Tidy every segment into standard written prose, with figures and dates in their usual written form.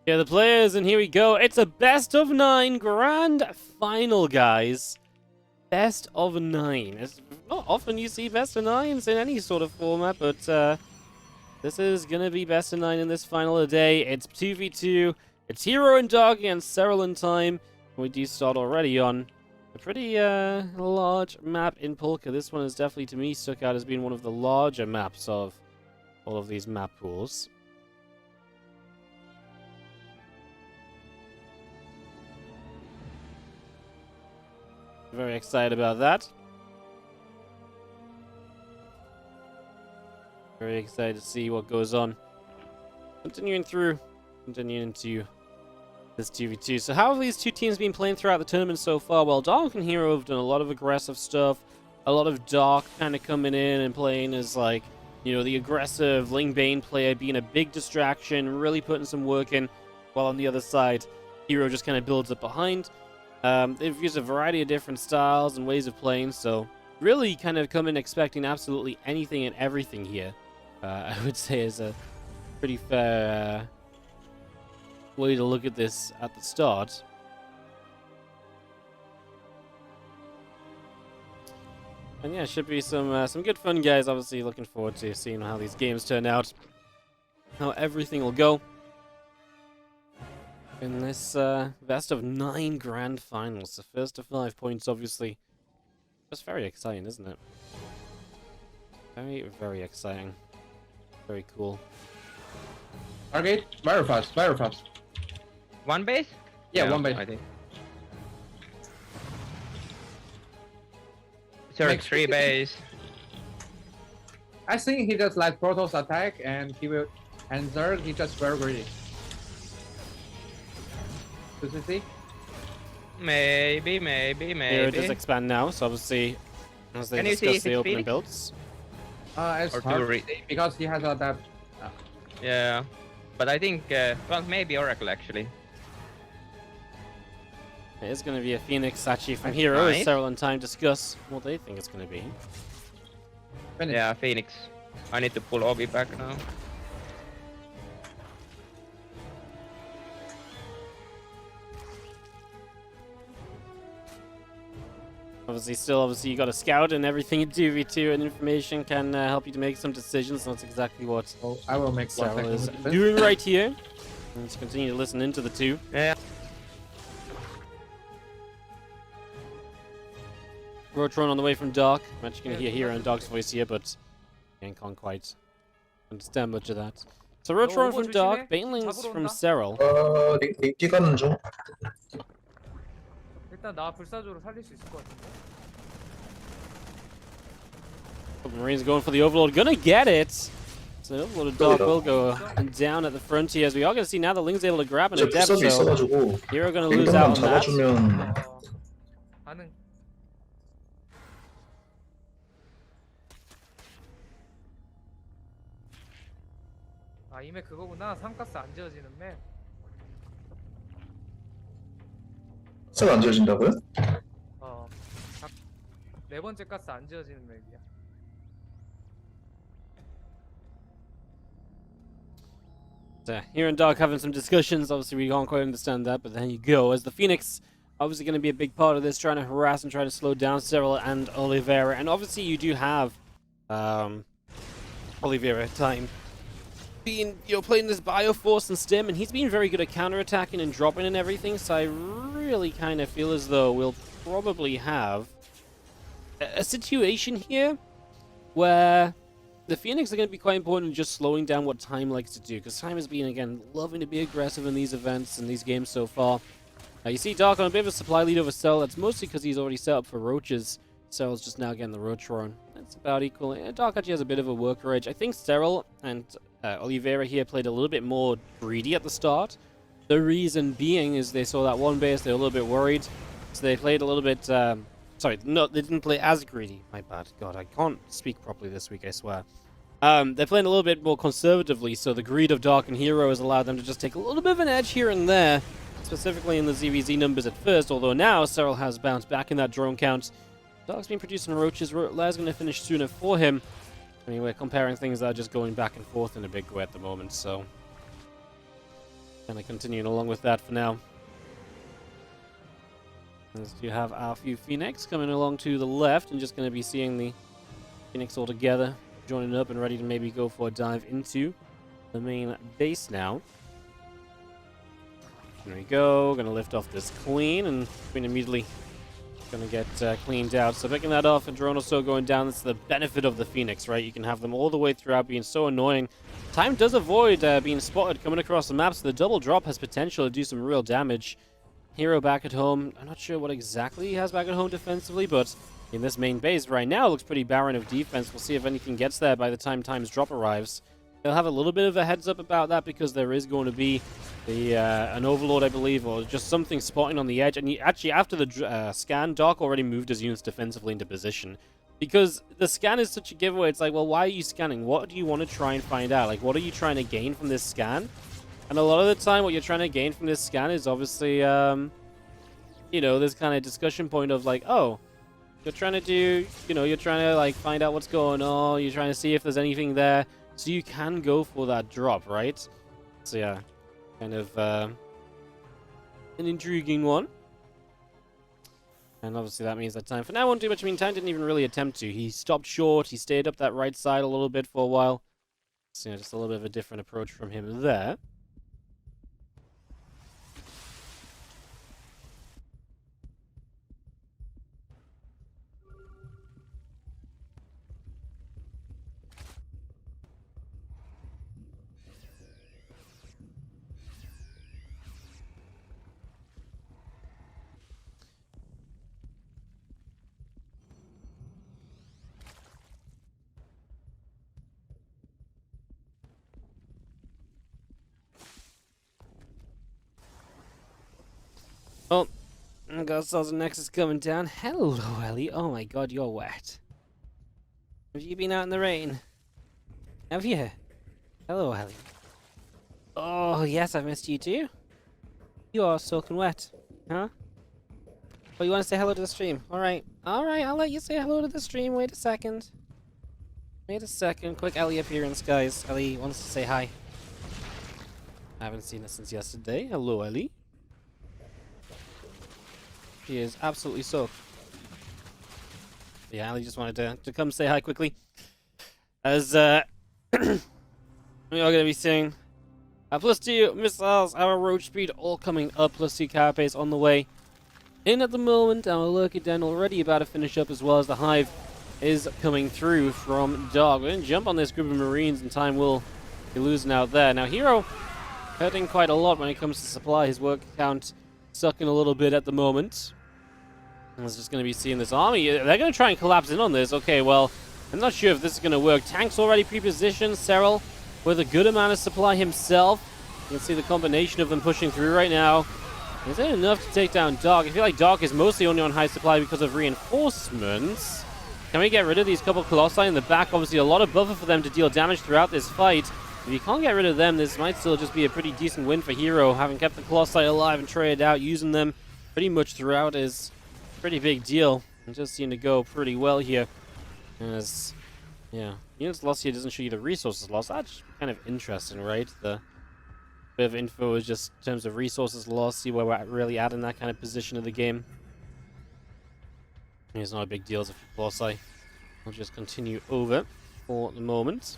Yeah, the players, and here we go. It's a best of 9 grand final, guys. Best of 9. It's not often you see best of 9s in any sort of format, but this is going to be best of 9 in this final of the day. It's 2v2. It's herO and Dog against Serral TIME. We do start already on a pretty large map in Polka. This one is definitely, to me, stuck out as being one of the larger maps of all of these map pools. Very excited about that. Very excited to see what goes on. Continuing into this 2v2. So how have these two teams been playing throughout the tournament so far? Well, Dark and herO have done a lot of aggressive stuff. A lot of Dark kind of coming in and playing as, like, you know, the aggressive Ling Bane player, being a big distraction, really putting some work in. While on the other side, herO just kind of builds up behind. They've used a variety of different styles and ways of playing, so really kind of come in expecting absolutely anything and everything here. I would say is a pretty fair way to look at this at the start. And yeah, should be some good fun, guys. Obviously, looking forward to seeing how these games turn out, how everything will go in this best of 9 grand finals. The first of 5 points, obviously. Just very exciting, isn't it? Very, very exciting. Very cool. Target, very fast, very fast. One base? Yeah, one base. I think. Zerg 3 base. I think he just like Protoss attack and he will, and Zerg he just very greedy. Does you see? Maybe. Here it does expand now, so obviously as they discuss the opening builds. It's Or hard to to see because he has a that. Yeah, but I think well, maybe Oracle actually. It is going to be a Phoenix actually from herO. Nice. Serral TIME discuss what they think it's going to be. Finish. Yeah, Phoenix. I need to pull Obi back now. Obviously you got a scout and everything in 2v2, and information can help you to make some decisions. And that's exactly what Oh, I will make one Serral is second. doing right here. And to continue to listen into the two. Yeah. Rotron on the way from Dark. I'm actually going to hear herO and Dark's voice here, but I can't quite understand much of that. So Rotron from Dark, Banelings from Serral. 링 가는 중. 일단 나 불사조로 살릴 수 있을 것 같은데. Marines going for the Overlord, gonna get it! So the Overlord of Dark will go down at the frontier, as we are gonna see now the Ling's able to grab in a depth, 불석이 so 있어가지고 herO gonna lose out 링만 on that. 잡아주면 가능. 아, 이 맵 그거구나. 삼가스 안 지어지는 맵. 안 지어진다고요? 어. 네 번째 가스 안 지어지는 맵이야. So herO and Dark having some discussions, obviously we can't quite understand that, but then you go, as the Phoenix obviously going to be a big part of this, trying to harass and try to slow down Serral and Oliveira, and obviously you do have Oliveira TIME being, you know, playing this Bioforce and Stim, and he's been very good at counterattacking and dropping and everything, so I really kind of feel as though we'll probably have a situation here where the Phoenix are going to be quite important in just slowing down what TIME likes to do, because TIME has been, again, loving to be aggressive in these events and these games so far. You see Dark on a bit of a supply lead over Serral. That's mostly because he's already set up for Roaches. Serral's just now getting the Roach-Ron. That's about equal. Dark actually has a bit of a worker edge. I think Serral and Oliveira here played a little bit more greedy at the start. The reason being is they saw that one base, they were a little bit worried. So they played a little bit... sorry, no, they didn't play as greedy. My bad. God, I can't speak properly this week, I swear. They're playing a little bit more conservatively, so the greed of Dark and herO has allowed them to just take a little bit of an edge here and there, specifically in the ZVZ numbers at first, although now Serral has bounced back in that drone count. Dark's been producing Roaches. Lair's going to finish sooner for him. I mean, we're comparing things that are just going back and forth in a big way at the moment, so... Kind of continuing along with that for now. As you have our few Phoenix coming along to the left, and just going to be seeing the Phoenix all together, joining up and ready to maybe go for a dive into the main base now. There we go. Going to lift off this Queen, and Queen immediately going to get cleaned out. So picking that off and drone also going down. That's the benefit of the Phoenix, right? You can have them all the way throughout being so annoying. Time does avoid being spotted coming across the map, so the double drop has potential to do some real damage. herO back at home. I'm not sure what exactly he has back at home defensively, but in this main base right now looks pretty barren of defense. We'll see if anything gets there by the time Time's drop arrives. They'll have a little bit of a heads up about that because there is going to be an Overlord, I believe, or just something spotting on the edge. And actually, after the scan, Doc already moved his units defensively into position. Because the scan is such a giveaway. It's like, well, why are you scanning? What do you want to try and find out? Like, what are you trying to gain from this scan? And a lot of the time, what you're trying to gain from this scan is obviously, you know, this kind of discussion point of like, oh, you're trying to do, you know, you're trying to like find out what's going on. You're trying to see if there's anything there. So you can go for that drop, right? So yeah, kind of an intriguing one. And obviously that means that Time for now won't do much. I mean, Time didn't even really attempt to. He stopped short. He stayed up that right side a little bit for a while. So yeah, just a little bit of a different approach from him there. Oh, Godstars and Nexus coming down. Hello, Ellie. Oh my god, you're wet. Have you been out in the rain? Have you? Hello, Ellie. Oh, yes, I've missed you too. You are soaking wet. Huh? Oh, you want to say hello to the stream? Alright. Alright, I'll let you say hello to the stream. Wait a second. Wait a second. Quick Ellie appearance, guys. Ellie wants to say hi. I haven't seen her since yesterday. Hello, Ellie. She is absolutely soaked. Yeah, Ali just wanted to come say hi quickly. As we are going to be seeing +2 missiles, our roach speed all coming up, +2 carapace on the way in at the moment. Our lurker den already about to finish up, as well as the hive is coming through from Dog. We're going to jump on this group of Marines, and Time will be losing out there. Now, herO hurting quite a lot when it comes to supply. His work count sucking a little bit at the moment. I was just going to be seeing this army. They're going to try and collapse in on this. Okay, well, I'm not sure if this is going to work. Tank's already pre-positioned. Serral with a good amount of supply himself. You can see the combination of them pushing through right now. Is it enough to take down Doc? I feel like Doc is mostly only on high supply because of reinforcements. Can we get rid of these couple Colossi in the back? Obviously, a lot of buffer for them to deal damage throughout this fight. If you can't get rid of them, this might still just be a pretty decent win for herO. Having kept the Colossi alive and traded out, using them pretty much throughout is a pretty big deal. It just seemed to go pretty well here. As, yeah, units lost here doesn't show you the resources lost. That's kind of interesting, right? The bit of info is just in terms of resources lost, see where we're really at in that kind of position of the game. It's not a big deal as a few Colossi. We'll just continue over for the moment.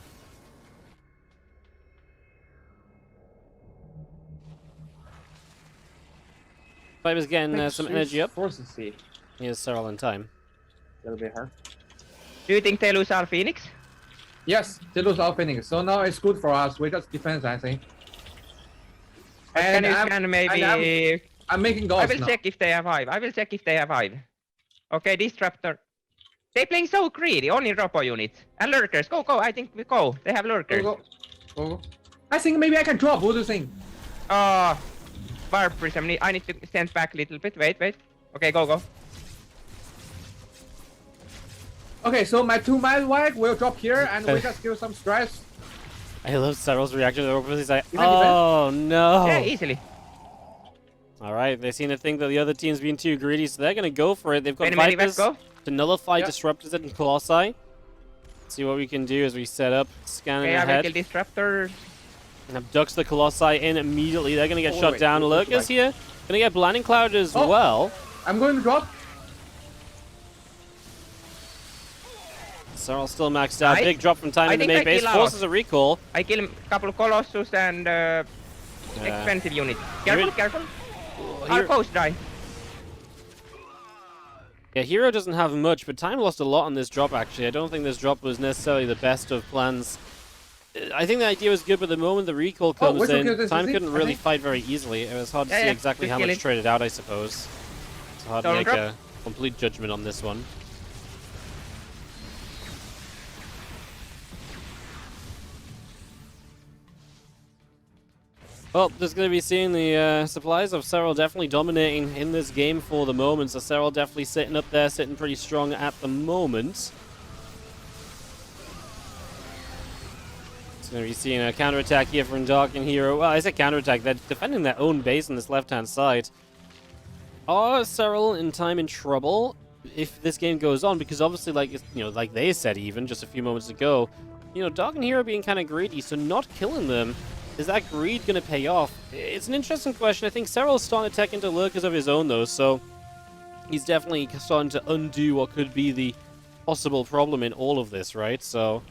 Viper's getting some energy up. Forces see. Here's Serral in time. That'll be her. Do you think they lose our Phoenix? Yes, they lose our Phoenix. So now it's good for us. We just defense, I think. Can you scan maybe... I'm making goals I will now. check if they have hive. I will check if they have hive. Okay, Disruptor. They playing so greedy, only Robo units. And lurkers, go, go, I think we go. They have lurkers. Go, go. Go. I think maybe I can drop. What do you think? Barb Prism, I need to stand back a little bit. Wait, wait. Okay, go, go. Okay, so my 2-mile wide will drop here and we just give some stress. I love Serral's reaction to the He's like, You can oh no. Yeah, easily. Alright, they seem to think that the other team's being too greedy, so they're going to go for it. They've got Many Vipers go. to nullify Yep. Disruptors and Colossi. See what we can do as we set up, scanning Okay, I will ahead. kill Disruptor. And abducts the Colossi in immediately. They're going to get Oh, shot wait, down. wait, wait, Lurkers wait. here. Going to get Blinding Cloud as Oh. well. I'm going to drop. Serral still maxed out. I- Big drop from Time I in the think main I base. kill Forces a recall. I kill a couple of Colossus and expensive units. Careful, careful. Our Here- coast die. Yeah, herO doesn't have much, but Time lost a lot on this drop, actually. I don't think this drop was necessarily the best of plans. I think the idea was good, but the moment the recall comes whistle in, kill this, Time is it? couldn't I really think. fight very easily. It was hard to Yeah, see yeah, exactly just how kill much it. traded out, I suppose. It's hard to Don't make drop. a complete judgment on this one. Well, just going to be seeing the supplies of Serral definitely dominating in this game for the moment. So Serral definitely sitting up there, sitting pretty strong at the moment. It's going to be seeing a counterattack here from Dark and herO. Well, I said counterattack. They're defending their own base on this left-hand side. Are Serral and Time in trouble if this game goes on? Because obviously, like they said even just a few moments ago, Dark and herO being kind of greedy, so not killing them. Is that greed going to pay off? It's an interesting question. I think Serral's starting to tech into lurkers of his own, though, so he's definitely starting to undo what could be the possible problem in all of this, right? So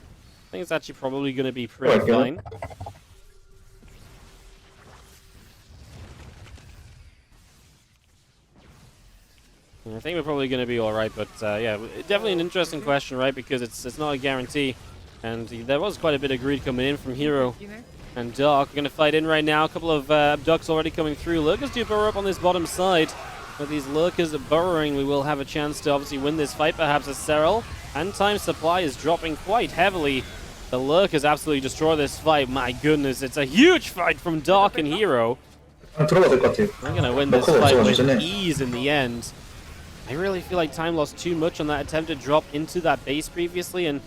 I think it's actually probably going to be pretty Okay. fine. I think we're probably going to be all right, but yeah, definitely an interesting question, right? Because it's not a guarantee, and there was quite a bit of greed coming in from herO. And Dark are going to fight in right now. A couple of abducts already coming through. Lurkers do burrow up on this bottom side. With these Lurkers burrowing, we will have a chance to obviously win this fight, perhaps as Serral. And Time supply is dropping quite heavily. The Lurkers absolutely destroy this fight. My goodness, it's a huge fight from Dark and herO. 들어가도 될 것 같아요. We're going to win this Cool, fight so with isn't it? ease in the end. I really feel like Time lost too much on that attempt to drop into that base previously, and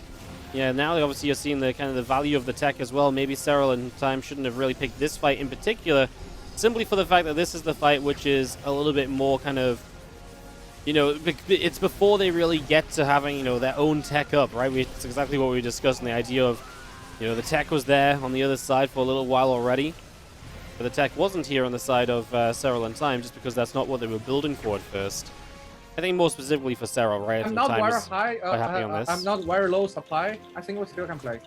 yeah, now obviously you're seeing the kind of the value of the tech as well. Maybe Serral and Time shouldn't have really picked this fight in particular, simply for the fact that this is the fight which is a little bit more kind of, it's before they really get to having, their own tech up, right? It's exactly what we discussed, and the idea of, the tech was there on the other side for a little while already, but the tech wasn't here on the side of Serral and Time, just because that's not what they were building for at first. I think more specifically for Serral, right? I I'm think not Time very is high. quite happy on this. I'm not very low supply. I think we still can play.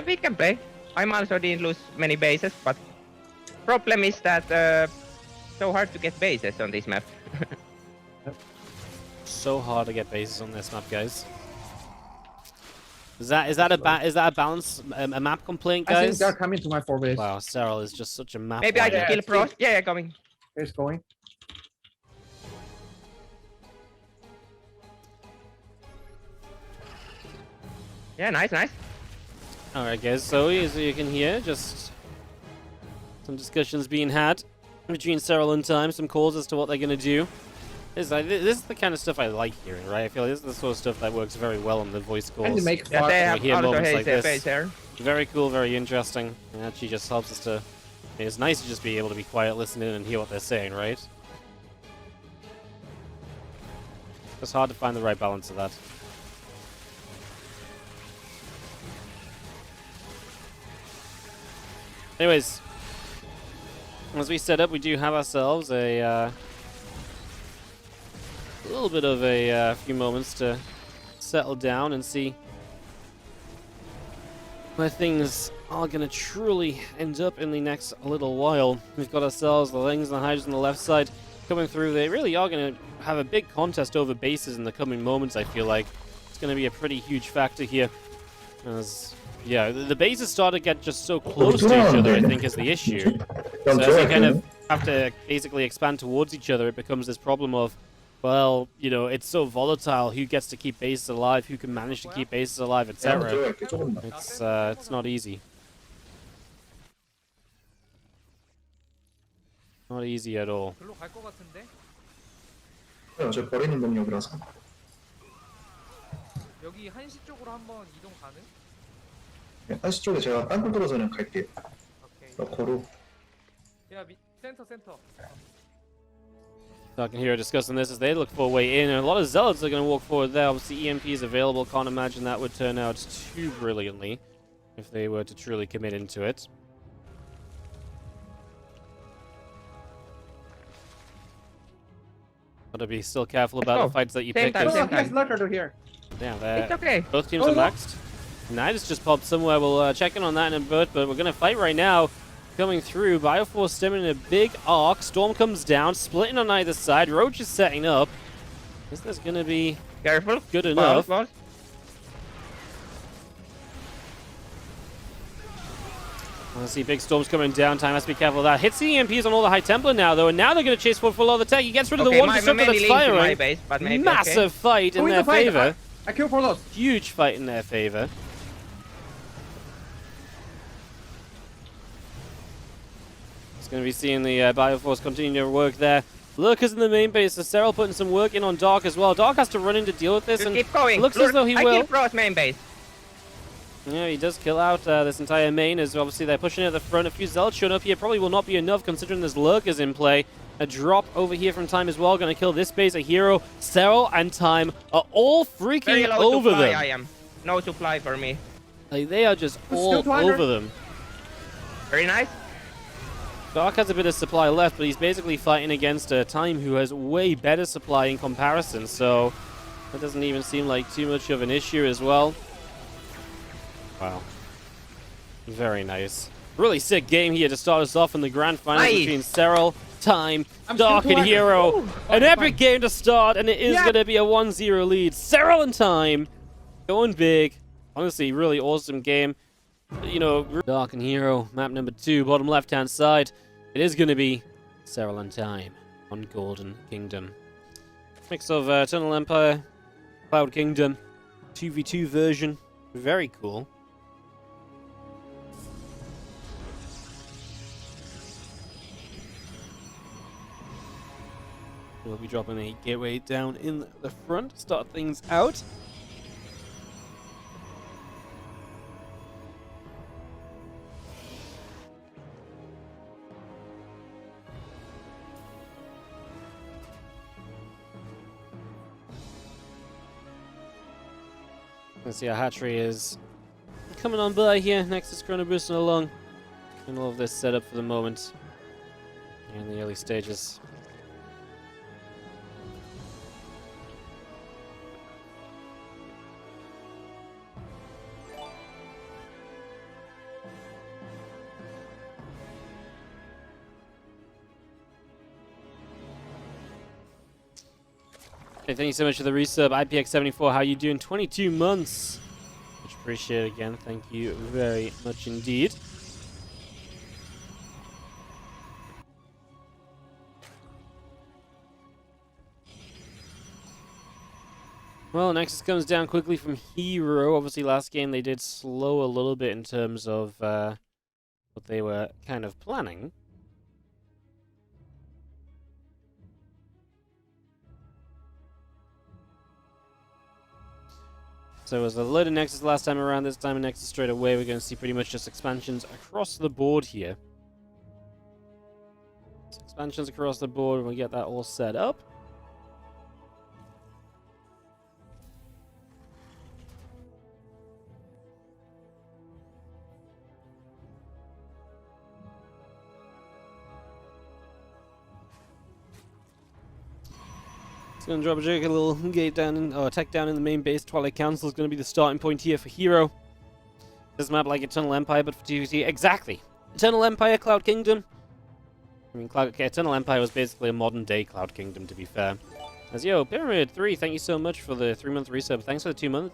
We can play. I'm also didn't lose many bases, but problem is that so hard to get bases on this map. So hard to get bases on this map, guys. Is that a balance a map complaint, I think guys? they're coming to my 4 base. Wow, Serral is just such a map. Maybe I can whiner. kill it's Frost. Yeah, coming. It's going. Yeah, nice. All right, guys. So as you can hear, just some discussions being had between Serral and Time. Some calls as to what they're gonna do. This is the kind of stuff I like hearing, right? I feel like this is the sort of stuff that works very well on the voice And calls. they make Yeah, far. they we have hear also moments his like this. base there. Very cool, very interesting. It actually just helps us to. It's nice to just be able to be quiet, listen in, and hear what they're saying, right? It's hard to find the right balance of that. Anyways, as we set up, we do have ourselves a little bit of a few moments to settle down and see where things are going to truly end up in the next little while. We've got ourselves the Lings and the Hydras on the left side coming through. They really are going to have a big contest over bases in the coming moments, I feel like. It's going to be a pretty huge factor here. As, yeah, the bases start to get just so close to each other, I think, is the issue. So as they kind of have to basically expand towards each other, it becomes this problem of, well, it's so volatile. Who gets to keep bases alive? Who can manage to keep bases alive, etc. 들어갈게 조금만. It's not easy. Not easy at all. 글로 갈 것 같은데? 어차피 버리는 능력이라서. 여기 한시 쪽으로 한번 이동 가능? 한시 쪽에 제가 땅굴 들어서 그냥 갈게요. 오케이. 러커로. 야, 센터. So I can hear discussing this as they look for a way in, and a lot of Zealots are going to walk forward there. Obviously, EMP is available. Can't imagine that would turn out too brilliantly if they were to truly commit into it. Gotta be still careful Let's about go. the fights that you Same pick. time, 'Cause, same Oh, he has time. Lurker to here. yeah, It's okay. both teams are Oh, no. maxed. Nidus just popped somewhere. We'll check in on that in a bit, but we're gonna fight right now. Coming through, Bioforce stemming in a big arc. Storm comes down, splitting on either side. Roach is setting up. Is this gonna be Careful. good enough? Balls. Let's see, big storms coming down. Time has to be careful of that. Hits the EMPs on all the High Templar now, though, and now they're going to chase for full all the tech. He gets rid of the Okay, one my disruptor many that's links in my firing. base, but maybe Massive okay. fight in Win their the fight. favor. I kill for those. Huge fight in their favor. It's going to be seeing the Bioforce continue to work there. Lurkers in the main base. So Serral putting some work in on Dark as well. Dark has to run in to deal with this, Just and keep going. it looks as though he I will. kill Pro's main base. Yeah, he does kill out this entire main, as obviously they're pushing it at the front. A few Zealots showing up here probably will not be enough considering there's Lurkers in play. A drop over here from Time as well, going to kill this base. A herO, Serral, and Time are all Very freaking low over supply them. I am. No supply for me. Like, they are just Still all 200. over them. Very nice. Dark has a bit of supply left, but he's basically fighting against a Time who has way better supply in comparison, so that doesn't even seem like too much of an issue as well. Wow. Very nice. Really sick game here to start us off in the grand finals Nice. between Serral, Time, I'm Dark, still and 200. herO. Ooh. An Oh, epic fine. game to start, and it is Yeah. going to be a 1-0 lead. Serral and Time going big. Honestly, really awesome game. You know, Dark and herO, map number 2, bottom left-hand side. It is going to be Serral and Time on Golden Kingdom. Mix of Eternal Empire, Cloud Kingdom, 2v2 version. Very cool. We'll be dropping a gateway down in the front to start things out. Let's see, our hatchery is coming on by here. Next is Chrono boosting along. And all of this set up for the moment. In the early stages. Hey, thank you so much for the resub, IPX74. How you doing? 22 months. Much appreciated again. Thank you very much indeed. Well, Nexus comes down quickly from herO. Obviously, last game they did slow a little bit in terms of what they were kind of planning. So it was a load of Nexus last time around. This time a Nexus straight away. We're going to see pretty much just expansions across the board here. So expansions across the board, and we get that all set up. It's going to drop a little gate down, or attack down in the main base. Twilight Council is going to be the starting point here for herO. This map like Eternal Empire, but for TVT. Exactly. Eternal Empire, Cloud Kingdom. I mean, Eternal Empire was basically a modern-day Cloud Kingdom, to be fair. As yo, Pyramid 3, thank you so much for the 3-month resub. Thanks for the 2-month,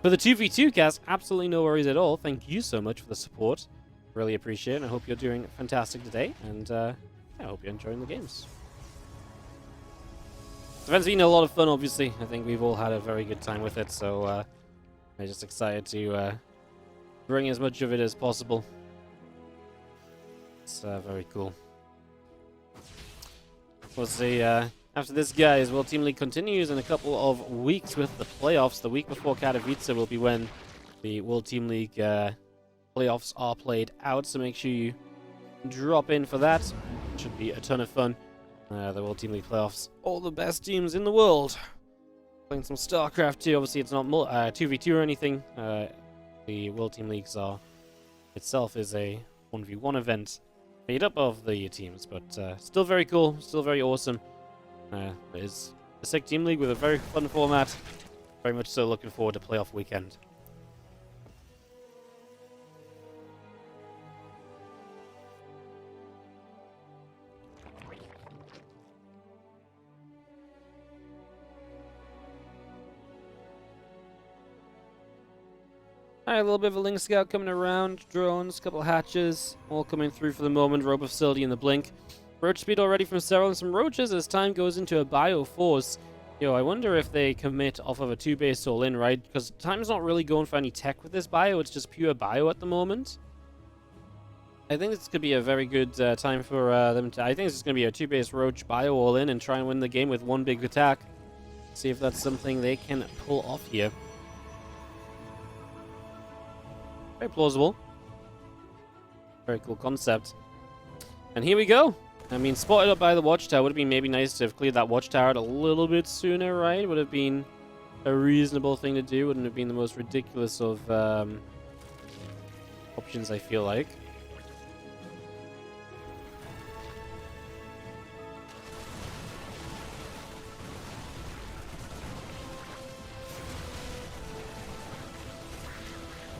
for the 2v2 cast. Absolutely no worries at all. Thank you so much for the support. Really appreciate it. I hope you're doing fantastic today, and I hope you're enjoying the games. The event's been a lot of fun, obviously. I think we've all had a very good time with it, so I'm just excited to bring as much of it as possible. It's very cool. We'll see. After this, guys, World Team League continues in a couple of weeks with the playoffs. The week before Katowice will be when the World Team League playoffs are played out, so make sure you drop in for that. It should be a ton of fun. The World Team League playoffs. All the best teams in the world. Playing some StarCraft too. Obviously, it's not 2v2 or anything. The World Team Leagues itself is a 1v1 event made up of the teams, but still very cool, still very awesome. It's a sick team league with a very fun format. Very much so looking forward to playoff weekend. Alright, a little bit of a Link Scout coming around. Drones, couple hatches, all coming through for the moment. Rope of Facility in the blink. Roach speed already from Serral and some roaches as time goes into a Bio Force. I wonder if they commit off of a 2-base all-in, right? Because time's not really going for any tech with this Bio. It's just pure Bio at the moment. I think this could be a very good time for them to... I think it's going to be a 2-base Roach Bio all-in and try and win the game with one big attack. See if that's something they can pull off here. Very plausible. Very cool concept. And here we go. I mean, spotted up by the watchtower. Would have been maybe nice to have cleared that watchtower out a little bit sooner, right? Would have been a reasonable thing to do. Wouldn't have been the most ridiculous of options, I feel like.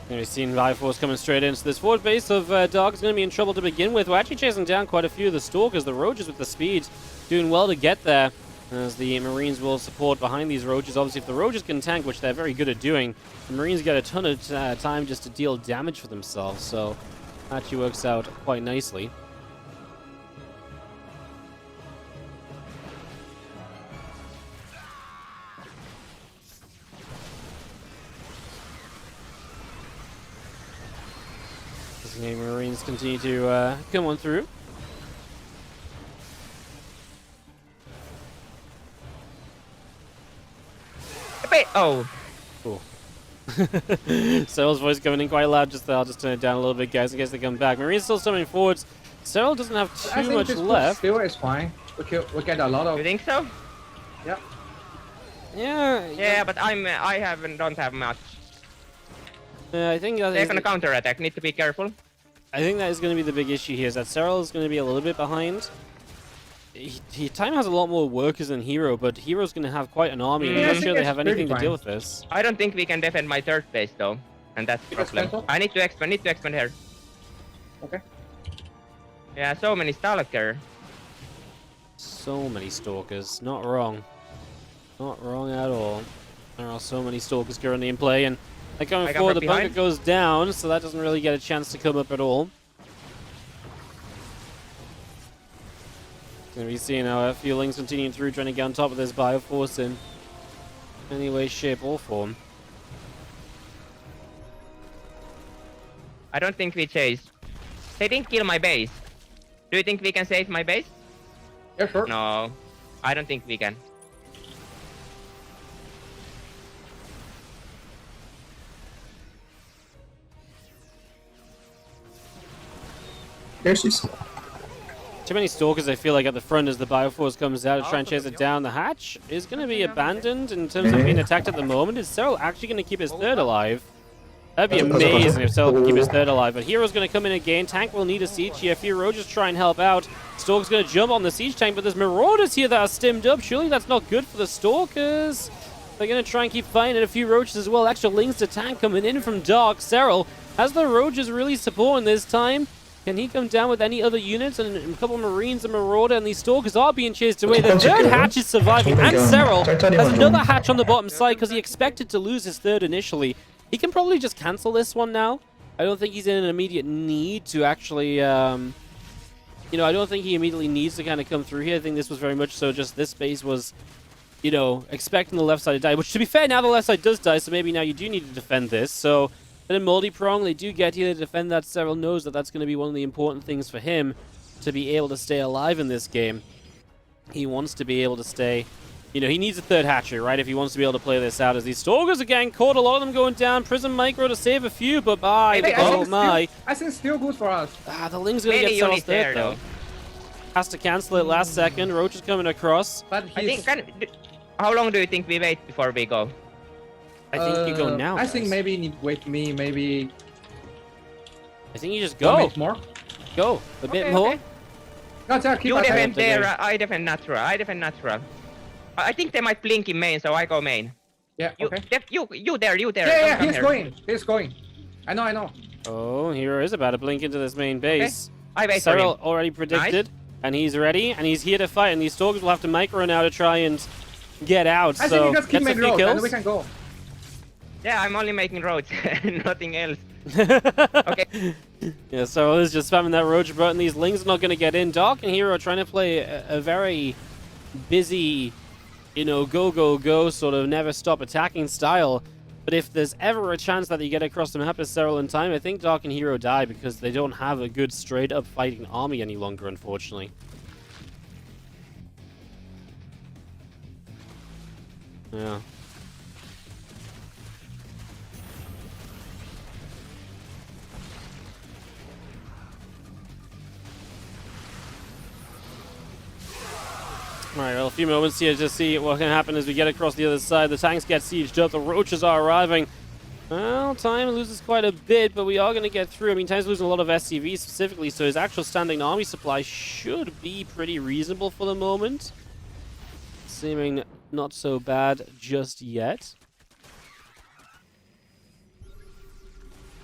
And we've seen Force coming straight into this forward base of Dog is going to be in trouble to begin with. We're actually chasing down quite a few of the Stalkers. The Roaches with the speed doing well to get there, as the Marines will support behind these Roaches. Obviously, if the Roaches can tank, which they're very good at doing, the Marines get a ton of time just to deal damage for themselves. So that actually works out quite nicely. The Marines continue to come on through. Oh. Cool. Serral's voice coming in quite loud just there. I'll just turn it down a little bit, guys, in case they come back. Marines still summoning forwards. Serral doesn't have too much left. Still is fine. We get a lot of... You think so? Yeah. Yeah, but don't have much. I think They're gonna counter-attack. Need to be careful. I think that is going to be the big issue here, is that Serral is going to be a little bit behind. Time has a lot more workers than herO, but herO's going to have quite an army. I'm not sure they have anything to deal with this. I don't think we can defend my third base though, and that's the problem. I need to expand here. Okay. Yeah, so many Stalker. So many Stalkers. Not wrong. Not wrong at all. There are so many Stalkers currently in play, and they're coming forward. The bunker goes down, so that doesn't really get a chance to come up at all. Going to be seeing how a few Lings continuing through, trying to get on top of this Bioforce in any way, shape, or form. I don't think we chase. They didn't kill my base. Do you think we can save my base? Yeah, sure. No, I don't think we can. There's this. Too many Stalkers, I feel like, at the front as the Bioforce comes out to try and chase it down. The hatch is going to be abandoned in terms of being attacked at the moment. Is Serral actually going to keep his third alive? That'd be amazing if Serral could keep his third alive. But herO's going to come in again. Tank will need a siege here. herO just try and help out. Stalker's going to jump on the siege tank, but there's Marauders here that are stimmed up. Surely that's not good for the Stalkers. They're going to try and keep fighting, and a few Roaches as well. Extra Lings to tank coming in from Dark. Serral has the Roaches really supporting this time. Can he come down with any other units? And a couple of Marines and Marauder, and these Stalkers are being chased away. The third hatch is surviving, and Serral has another hatch on the bottom side because he expected to lose his third initially. He can probably just cancel this one now. I don't think he's in an immediate need to actually, I don't think he immediately needs to kind of come through here. I think this was very much so just this base was, expecting the left side to die. Which, to be fair, now the left side does die, so maybe now you do need to defend this. So... Then in multi-prong, they do get here to defend that. Serral knows that that's going to be one of the important things for him to be able to stay alive in this game. He wants to be able to stay... he needs a third hatchery, right, if he wants to be able to play this out. As these Stalkers are getting caught, a lot of them going down. Prism Micro to save a few, but I think still good for us. The Ling's going to get Serral's third, though. Has to cancel it last second. Roach is coming across. But how long do you think we wait before we go? I think you go now, I think maybe you need to wait me, maybe... I think you just go. More? Go. A bit more. Okay. Gotcha, keep You attacking. defend attacking. there, I defend natural. I think they might blink in main, so I go main. Yeah, You, okay. you there. Yeah, Don't yeah, come he's here. going. He's going. I know. Oh, herO is about to blink into this main base. I wait for him. Serral already predicted, and he's ready, and he's here to fight, and these Stalkers will have to micro now to try and get out. I so think you just keep gets a making few roads and kills. we can go. Yeah, I'm only making roads, nothing else. Okay. Yeah, Serral is just spamming that roach button. These Lings are not going to get in. Dark and herO trying to play a very busy, go sort of never stop attacking style. But if there's ever a chance that you get across the map as Serral in time, I think Dark and herO die because they don't have a good straight-up fighting army any longer, unfortunately. Yeah. Alright, well, a few moments here to see what can happen as we get across the other side. The tanks get sieged up, the roaches are arriving. Well, Time loses quite a bit, but we are going to get through. I mean, Time's losing a lot of SCVs specifically, so his actual standing army supply should be pretty reasonable for the moment. Seeming not so bad just yet.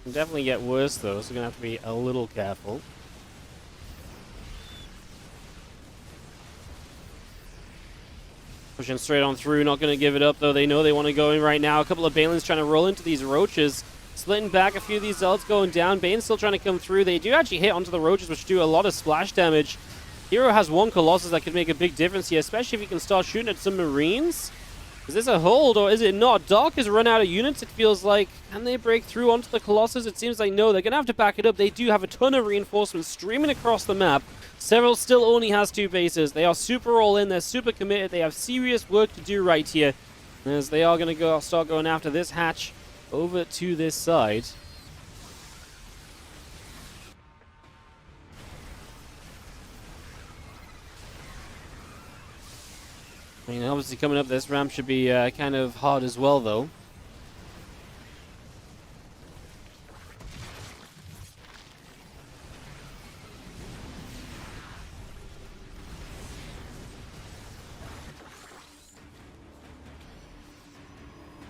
Can definitely get worse, though, so we're going to have to be a little careful. Pushing straight on through, not going to give it up, though. They know they want to go in right now. A couple of Balins trying to roll into these roaches. Splitting back, a few of these Zealots going down. Bane's still trying to come through. They do actually hit onto the roaches, which do a lot of splash damage. herO has one Colossus that could make a big difference here, especially if he can start shooting at some Marines. Is this a hold, or is it not? Dark has run out of units, it feels like. Can they break through onto the Colossus? It seems like no. They're going to have to back it up. They do have a ton of reinforcements streaming across the map. Serral still only has 2 bases. They are super all in. They're super committed. They have serious work to do right here, as they are going to start going after this hatch over to this side. I mean, obviously coming up this ramp should be kind of hard as well, though.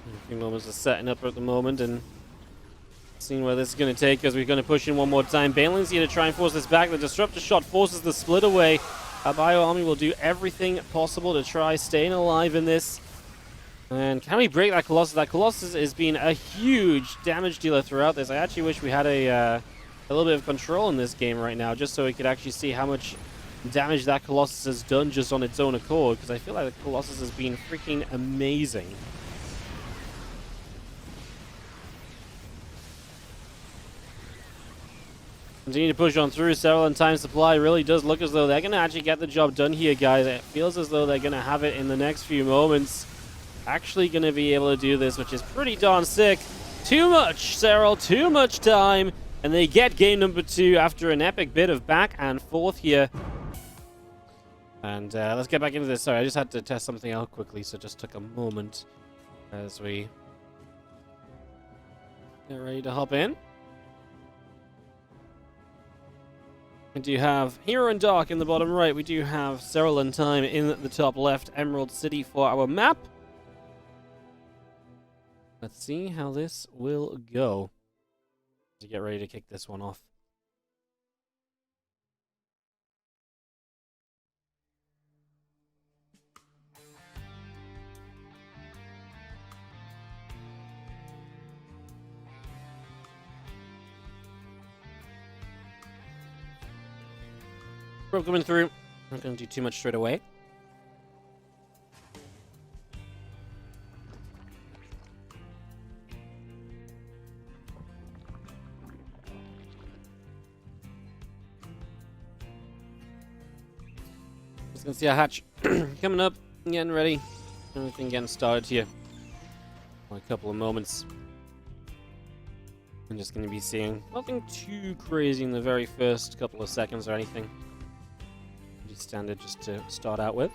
A few moments of setting up at the moment and seeing where this is going to take us. We're going to push in one more time. Bane's here to try and force this back. The Disruptor shot forces the split away. Our Bio Army will do everything possible to try staying alive in this. And can we break that Colossus? That Colossus has been a huge damage dealer throughout this. I actually wish we had a little bit of control in this game right now, just so we could actually see how much damage that Colossus has done just on its own accord, because I feel like the Colossus has been freaking amazing. Continue to push on through. Serral and Time Supply really does look as though they're going to actually get the job done here, guys. It feels as though they're going to have it in the next few moments. Actually going to be able to do this, which is pretty darn sick. Too much, Serral, too much time. And they get game number 2 after an epic bit of back and forth here. And let's get back into this. Sorry, I just had to test something out quickly, so it just took a moment as we get ready to hop in. We do have herO and Dark in the bottom right. We do have Serral and Time in the top left. Emerald City for our map. Let's see how this will go. To get ready to kick this one off. We're coming through. Not going to do too much straight away. Just going to see a hatch coming up, getting ready. Everything getting started here. For a couple of moments. I'm just going to be seeing nothing too crazy in the very first couple of seconds or anything. Pretty standard just to start out with.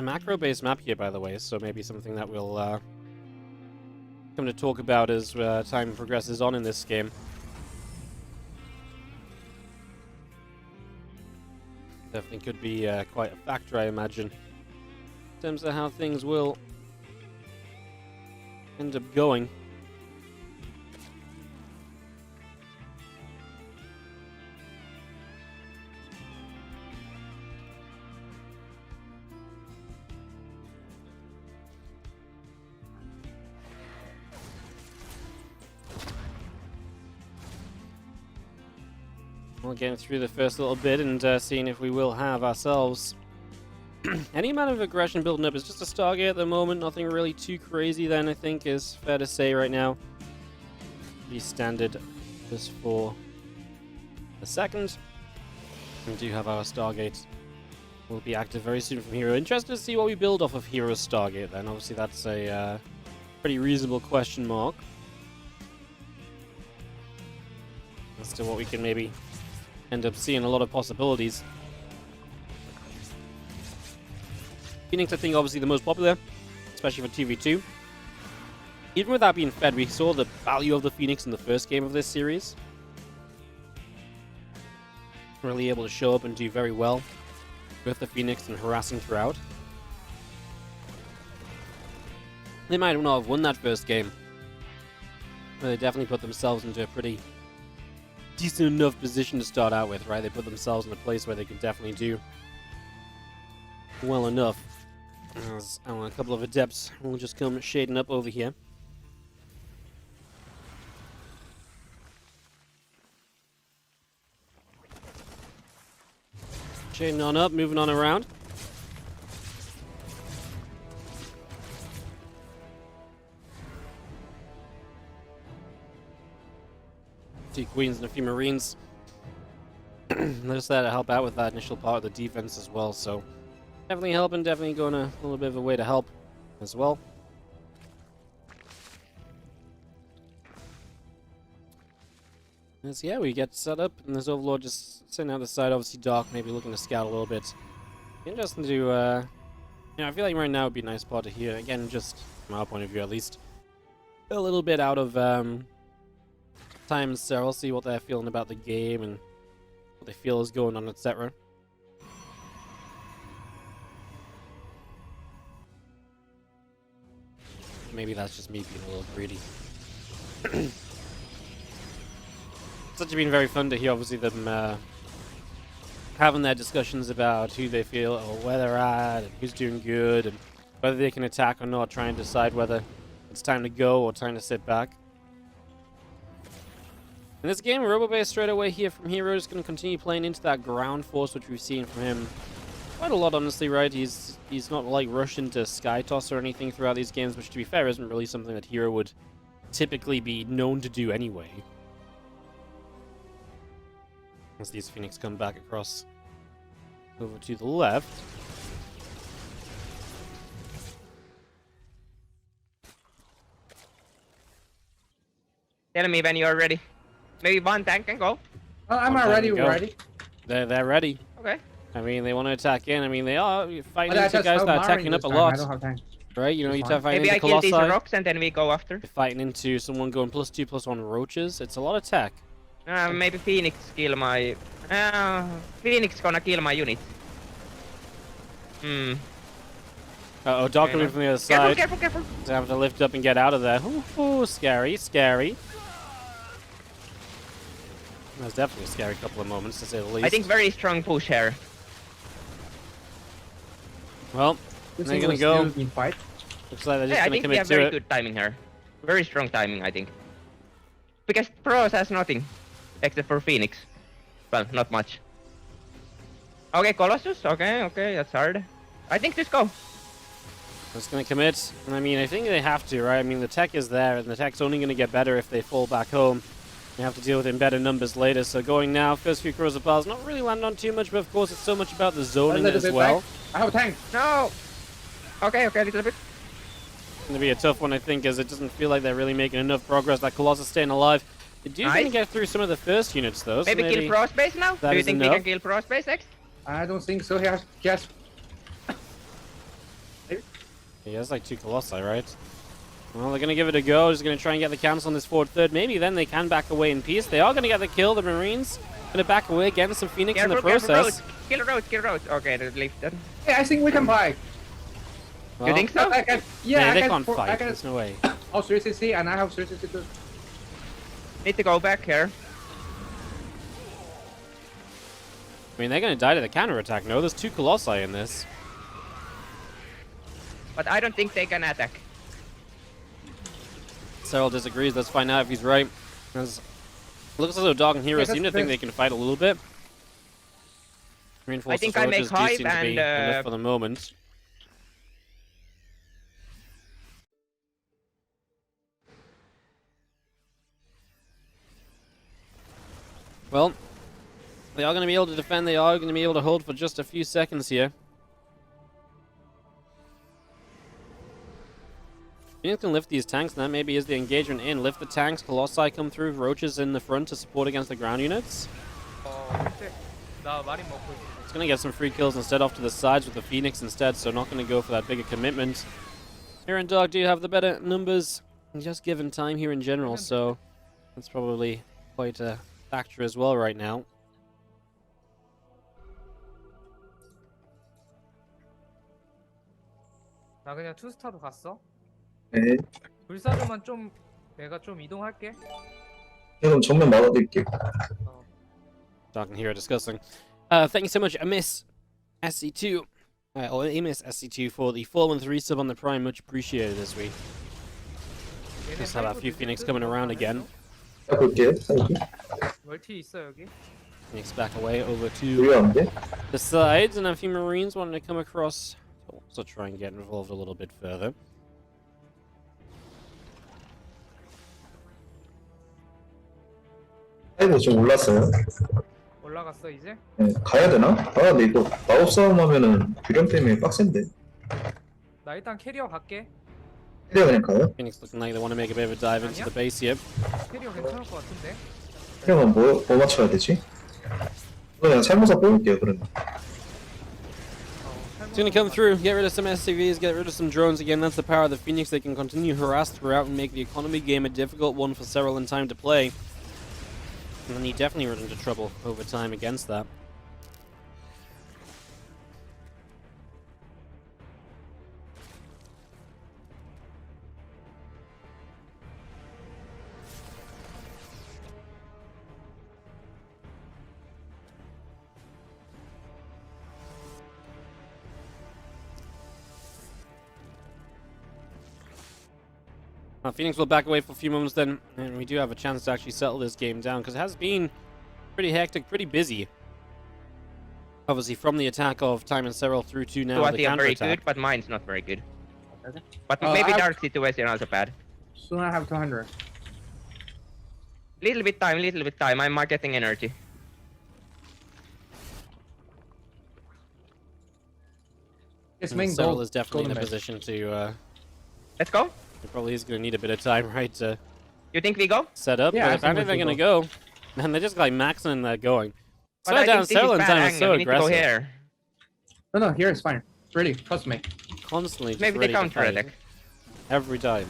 macro-based map here, by the way, so maybe something that we'll come to talk about as time progresses on in this game. Definitely could be quite a factor, I imagine, in terms of how things will end up going. We're getting through the first little bit and seeing if we will have ourselves any amount of aggression building up. It's just a Stargate at the moment, nothing really too crazy then, I think is fair to say right now. Be standard just for a second. We do have our Stargate. Will be active very soon from herO. Interested to see what we build off of herO's Stargate then. Obviously that's a pretty reasonable question mark as to what we can maybe end up seeing. A lot of possibilities. Phoenix, I think, obviously the most popular, especially for TV2. Even with that being fed, we saw the value of the Phoenix in the first game of this series. Really able to show up and do very well with the Phoenix and harassing throughout. They might not have won that first game, but they definitely put themselves into a pretty decent enough position to start out with, right? They put themselves in a place where they could definitely do well enough. As a couple of adepts will just come shading up over here. Shading on up, moving on around. Two Queens and a few Marines. They're just there to help out with that initial part of the defense as well, so definitely helping, definitely going a little bit of a way to help as well. As yeah, we get set up, and there's Overlord just sitting out the side, obviously Dark maybe looking to scout a little bit. Interesting to, you know, I feel like right now would be a nice spot to hear, again, just from our point of view at least, a little bit out of Time and Serral, see what they're feeling about the game and what they feel is going on, etc. Maybe that's just me being a little greedy. It's actually been very fun to hear, obviously, them having their discussions about who they feel or where they're at and who's doing good and whether they can attack or not, trying to decide whether it's time to go or time to sit back. In this game, Robo-Base straight away here from herO is going to continue playing into that ground force, which we've seen from him quite a lot, honestly, right? He's not like rushed into Sky Toss or anything throughout these games, which to be fair isn't really something that herO would typically be known to do anyway. As these Phoenix come back across over to the left. Tell me when you're ready. Maybe one tank can go. I'm One already time to go. ready. They're ready. Okay. I mean, they want to attack in. I mean, they are fighting But I into just guys have that are Marin attacking up this a time, I lot, don't have tank. right? You know, you Fine. start fighting Maybe I into kill these Colossi, rocks and then we go after. you're fighting into someone going +2/+1 roaches. It's a lot of tech. Maybe Phoenix kill my... Phoenix gonna kill my unit. Uh-oh, Dark coming from the other side. Careful. So I have to lift up and get out of there. Ooh, scary. That was definitely a scary couple of moments, to say the least. I think very strong push here. Well, This they're is gonna a go. still in fight. Looks like they're just Yeah, I gonna think we commit have to very it. good timing here. Very strong timing, I think. Because Pros has nothing. Except for Phoenix. Well, not much. Okay, Colossus. Okay, that's hard. I think just go. Just gonna commit. And I mean, I think they have to, right? I mean, the tech is there, and the tech's only gonna get better if they fall back home. They have to deal with it in better numbers later. So going now, first few crows of bars, not really landing on too much, but of course it's so much about the zoning little as bit well. back. I have a tank. No. Okay, a little bit. It's gonna be a tough one, I think, as it doesn't feel like they're really making enough progress. That Colossus staying alive. They do Nice. gonna get through some of the first units though. So Maybe kill Frost base now? that Do you is think we enough. can kill Frost base next? I don't think so. He has just He has like 2 Colossi, right? Well, they're going to give it a go. Just going to try and get the cancel on this forward third. Maybe then they can back away in peace. They are going to get the kill. The Marines going to back away, getting some Phoenix in the process. Kill road. Okay, they're lifted. Hey, I think we can fight. Well, You think so? I can, yeah, they I can't can, fight. I can, There's no way. oh, 360 and I have 360 too. Need to go back here. I mean, they're going to die to the counterattack. No, there's 2 Colossi in this. But I don't think they can attack. Serral disagrees. Let's find out if he's right. It looks as though Dog and Hero Yeah, seem to that's think fair. they can fight a little bit. Reinforced think I make soldiers do hive seem to be and, enough for the moment. Well, they are going to be able to defend. They are going to be able to hold for just a few seconds here. Phoenix can lift these tanks, and that maybe is the engagement in. Lift the tanks, Colossi come through, Roaches in the front to support against the ground units. 글쎄, 나 마린 먹고 있어. It's going to get some free kills instead off to the sides with the Phoenix instead, so not going to go for that bigger commitment. Here and Dog do have the better numbers, just given time here in general, so that's probably quite a factor as well right now. 나 그냥 투스타도 갔어. 네. 불사조만 좀 내가 좀 이동할게. 그럼 정면 막아드릴게요. Dog and Hero discussing. Thank you so much, Miss SC2, or Miss SC2 for the 413 sub on the Prime, much appreciated this week. 얘네 Just have a few Phoenix coming around again. 해볼게요. 해볼게요. 멀티 있어 여기. Phoenix back away over to 유리한데? the sides, and a few Marines wanting to come across to also try and get involved a little bit further. 하이브 좀 올랐어요. 올라갔어 이제? 네, 가야 되나? 아, 근데 이거 마법 싸움 하면은 균형 때문에 빡센데. 나 일단 캐리어 갈게. 그래 그냥 가요? Phoenix looking like they want to make a bit of a dive into the base here. 캐리어 괜찮을 것 같은데. 그러면 뭐 맞춰야 되지? 그냥 살모사 뽑을게요 그러면. It's going to come through, get rid of some SCVs, get rid of some drones again. That's the power of the Phoenix. They can continue harass throughout and make the economy game a difficult one for Serral and Time to play. And then you definitely run into trouble over time against that. Phoenix will back away for a few moments then, and we do have a chance to actually settle this game down, because it has been pretty hectic, pretty busy. Obviously, from the attack of Time and Serral through to now So the are very counter-attack. good, but mine's not very good. Okay. But maybe Dark situation also bad. Soon I have 200. Little bit time. I'm getting energy. It's And main Serral goal. is definitely in a golden position to, Let's go. he probably is going to need a bit of time, right, to You think we go? set up. Yeah, I But think apparently we they're should going to go. And they're just like maxing and they're going. But So I down think this is Serral and bad Time is angle. so We need to go aggressive. here. No, here it's fine. Ready, trust me. Constantly just Maybe ready they to counter fight. attack. Every time.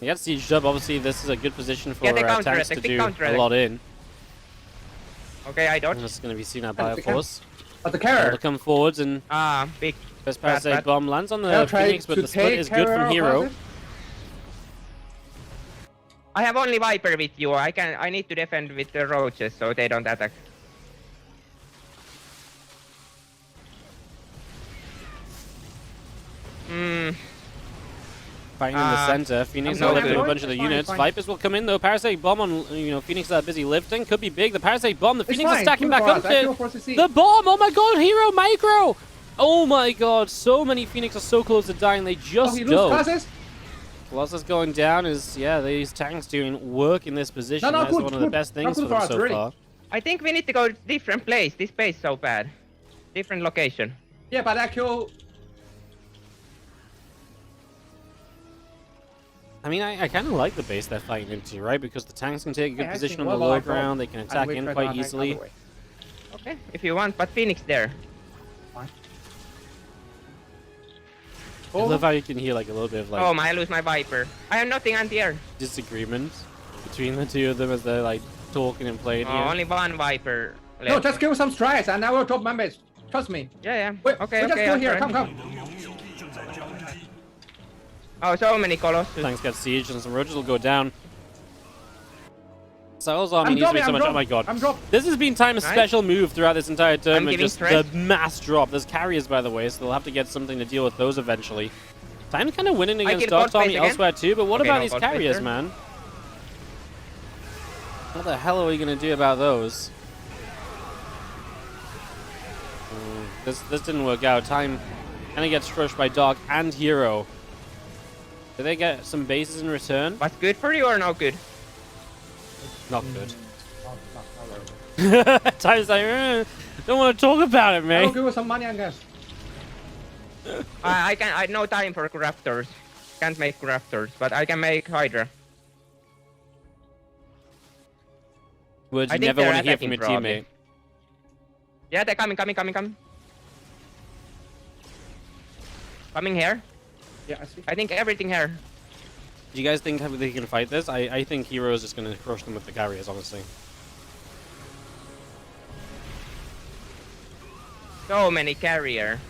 They got sieged up. Obviously, this is a good position for Yeah, they tanks counter-attack, to they do counter-attack. a lot in. Okay, I And dodge. this is going to be seen out by a Okay. force. But the Able carrot. to come forwards, and Ah, big. first Bad, parasite bad. bomb lands on the They'll try Phoenix, but to the split take is good from carrot Hero. across it. I have only Viper with you. I need to defend with the roaches so they don't attack. Hmm. Fighting in the center. Phoenix I'm are not lifting a good. bunch of the Fine, units. fine. Vipers will come in though. Parasite bomb on Phoenix that are busy lifting. Could be big. The Parasite bomb. The It's Phoenix is fine, stacking good back for up us. I feel there. for CC. The bomb! Oh my god, Hero micro! Oh my god, so many Phoenix are so close to dying, they Oh, just he lose don't. classes? Colossus going down is, yeah, these tanks doing work in this position. No, That's good, one of the good. best Not things good for them for us, so really. far. I think we need to go to different place. This place so bad. Different location. Yeah, but that kill. I mean, I kind of like the base they're fighting into, right? Because the tanks can take a good Yeah, I position think on the well, low I thought- ground, they can attack we in tried quite to attack easily. other way. Okay, if you want, but Phoenix there. Fine. I love how you can hear like a little bit of like Oh, I lose my Viper. I have nothing anti-air. disagreement between the two of them as they're like talking and playing Oh, here. only one Viper left. No, just give some strides and I will drop my base. Trust me. Yeah, yeah. Wait, Okay, we just okay. go I'll here. try. Come. Oh, so many Colossus. Tanks get sieged and some roaches will go down. Serral's army I'm needs to be dropping, so I'm much. Oh dropping. my god. I'm dropped. This has been Time's Nice. special move throughout this entire tournament. giving Just stress. the mass drop. There's carriers, by the way, so they'll have to get something to deal with those eventually. Time's kind of winning against kill Dark Cold Tommy Space again. elsewhere too, but what Okay, about no these Cold Space carriers, there. man? What the hell are we going to do about those? This didn't work out. Time kind of gets crushed by Dark and herO. Do they get some bases in return? What's good for you or no good? Not good. Not very good. Time's like, don't want to talk about it, I will mate. give you some money, I guess. I no time for crafters. Can't make crafters, but I can make Hydra. Words I you think never they're want to hear from your attacking, probably. teammate. Yeah, they're coming. Coming here. Yeah, I see. I think everything here. Do you guys think they can fight this? I think herO is just going to crush them with the carriers, honestly. So many carrier.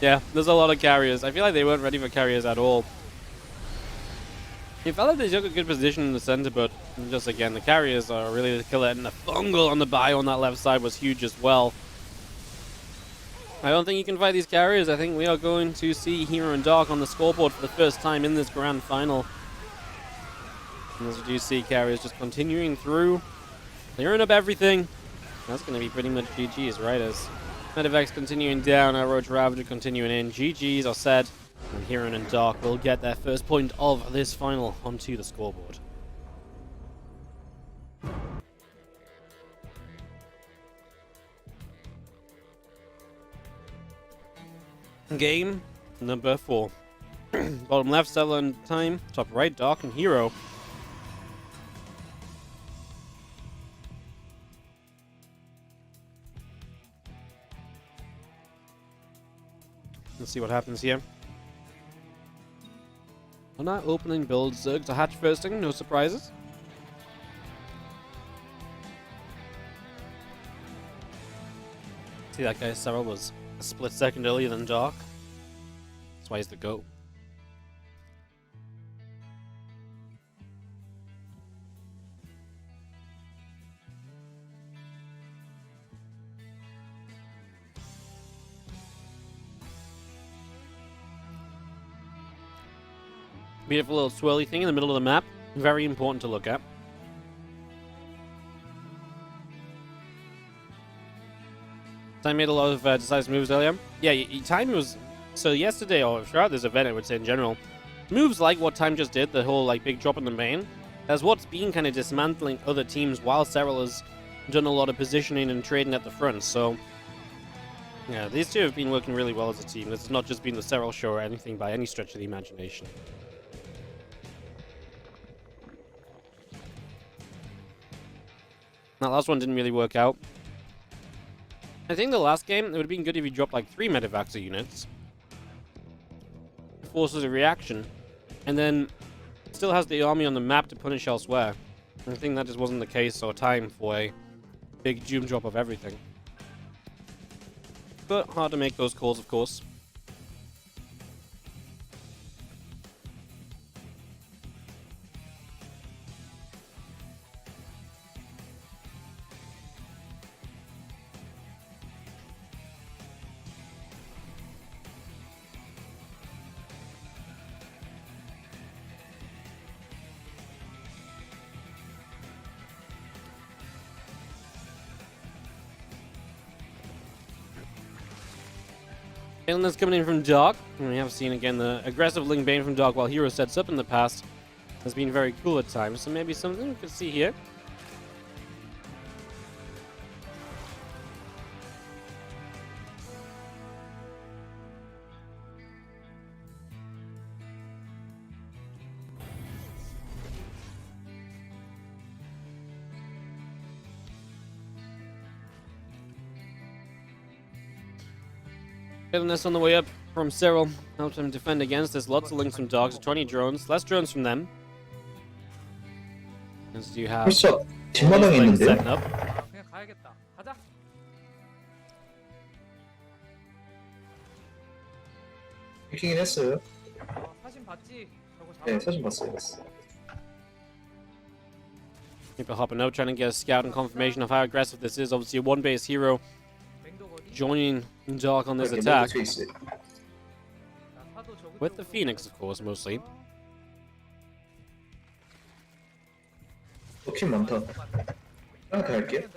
Yeah, there's a lot of carriers. I feel like they weren't ready for carriers at all. It felt like they took a good position in the center, but just again, the carriers are really the killer, and the fungal on the bio on that left side was huge as well. I don't think you can fight these carriers. I think we are going to see herO and Dark on the scoreboard for the first time in this grand final. And as you do see, carriers just continuing through, clearing up everything. That's going to be pretty much GG's, right? As Medivacs continuing down, our Roach Ravager continuing in. GG's are said, and herO and Dark will get their first point of this final onto the scoreboard. Game number 4. Bottom left, Serral TIME. Top right, Dark and herO. Let's see what happens here. On our opening build, Zerg's a hatch firsting, no surprises. See that guy, Serral was a split second earlier than Dark. That's why he's the GOAT. Beautiful little swirly thing in the middle of the map. Very important to look at. Time made a lot of decisive moves earlier. Yeah, Time was... So yesterday, or throughout this event, I would say in general, moves like what Time just did, the whole like big drop in the main, as what's been kind of dismantling other teams while Serral has done a lot of positioning and trading at the front. So, yeah, these two have been working really well as a team. This has not just been the Serral show or anything by any stretch of the imagination. That last one didn't really work out. I think the last game, it would have been good if he dropped like 3 Medivaxer units. Forces a reaction. And then still has the army on the map to punish elsewhere. I think that just wasn't the case or time for a big doom drop of everything. But hard to make those calls, of course. That's coming in from Dark. And we have seen again the aggressive Ling Bane from Dark while herO sets up in the past. Has been very cool at times, so maybe something we could see here. Getting this on the way up from Serral. Helped him defend against. There's lots of links from dogs. 20 drones. Less drones from them. As you have 벌써 all 뒷마당에 these things 있는데요? setting up. 아, 그냥 가야겠다. 가자. 해킹은 했어요. 사진 봤지? 저거 잡아. 네, 사진 봤어요. People hopping out, trying to get a scout and confirmation of how aggressive this is. Obviously, a one-base hero 맹독 어디? joining Dark on this 이렇게 attack. 맹독 있어요. 나 사도 저거 With the Phoenix, of course, mostly. 킬 많다. 하나 더 할게요.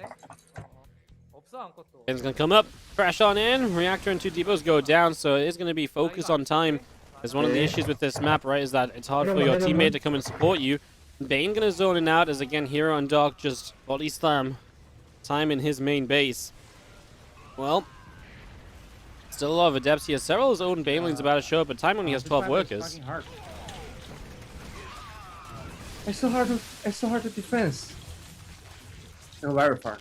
없어 아무것도. It's going to come up, crash on in. Reactor and 2 depots go down, so it is going to be focus on time. As one of the issues with this map, right, is that it's hard for your teammate to come and support you. Bane going to zone in out as, again, herO and Dark just body slam time in his main base. Well, still a lot of adepts here. Serral's own Baneling's about to show up, but time only has 12 workers. It's so hard to defend. No, very far.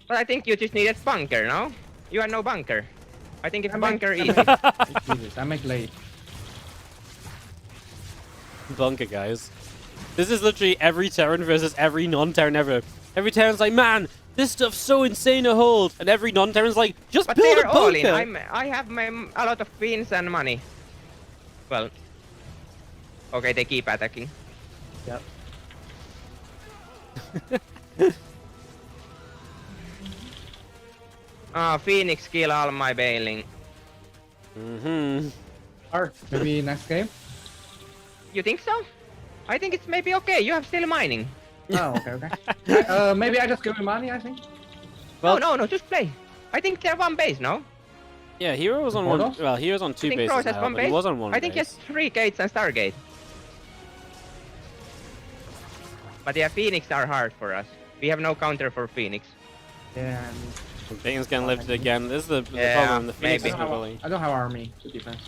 But I think you just needed bunker, no? You had no bunker. I think it's I make- bunker I easy. Jesus, I make late. Bunker, guys. This is literally every Terran versus every non-Terran ever. Every Terran's like, man, this stuff's so insane to hold. And every non-Terran's like, just But build a they're all in. bunker. I have a lot of beans and money. Well. Okay, they keep attacking. Yep. Phoenix kill all my bailing. Mm-hmm. Hard. Maybe next game. You think so? I think it's maybe okay. You have still mining. Oh, okay. Maybe I just give him money. I think. Well- No, just play. I think they're one base, no? Yeah, herO was on one. Portals? Well, he was on I 2 think bases Frost has now, one but he base. was on 1 I think he base. has 3 gates and Stargate. But yeah, Phoenix are hard for us. We have no counter for Phoenix. Yeah. Bane's getting lifted again. This is the Yeah, problem. The Phoenix maybe. is not really. I don't have army to defend.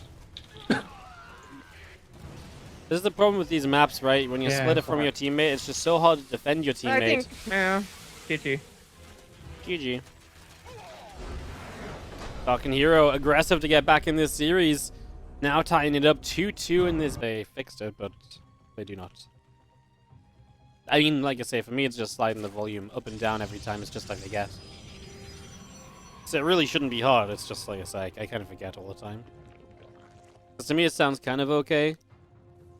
This is the problem with these maps, right? When you Yeah, split it from your correct. teammate, it's just so hard to defend your I teammate. think, yeah, GG. GG. Talking herO, aggressive to get back in this series. Now tying it up 2-2 in this. They fixed it, but they do not. I mean, like I say, for me, it's just sliding the volume up and down every time. It's just like they get. So it really shouldn't be hard. It's just like I say, I kind of forget all the time. 'Cause to me, it sounds kind of okay.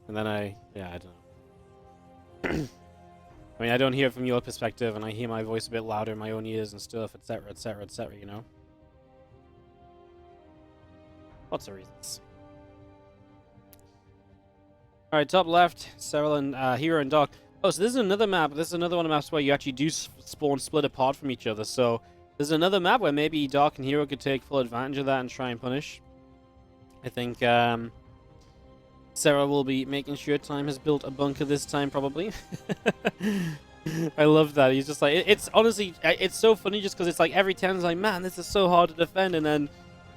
And then I don't know. I mean, I don't hear it from your perspective, and I hear my voice a bit louder in my own ears and stuff, etc., etc., etc., you know? Lots of reasons. Alright, top left, Serral and herO and Doc. Oh, so this is another map. This is another one of the maps where you actually do spawn split apart from each other. So there's another map where maybe Doc and herO could take full advantage of that and try and punish. I think Serral will be making sure Time has built a bunker this time, probably. I love that. He's just like, it's honestly, it's so funny just because it's like every time it's like, man, this is so hard to defend. And then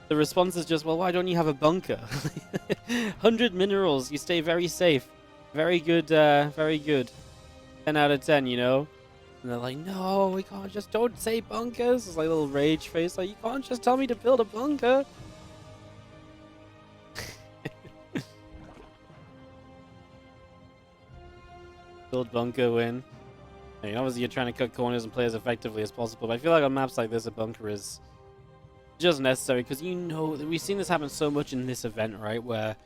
the response is just, well, why don't you have a bunker? 100 minerals. You stay very safe. Very good, very good. 10 out of 10, you know? And they're like, no, we can't just, don't say bunkers. It's like a little rage face. Like, you can't just tell me to build a bunker. Build bunker, win. I mean, obviously, you're trying to cut corners and play as effectively as possible, but I feel like on maps like this, a bunker is just necessary because you know we've seen this happen so much in this event, right? Where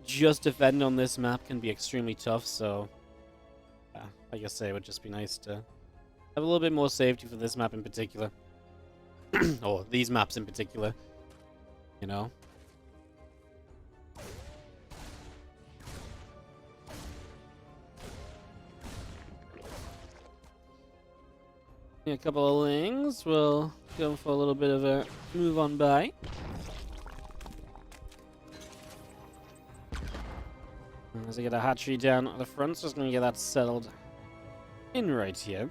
just defending on this map can be extremely tough. So, like I say, it would just be nice to have a little bit more safety for this map in particular, or these maps in particular. You know. A couple of lings. We'll go for a little bit of a move on by. As I get a hatchery down at the front, so just going to get that settled in right here.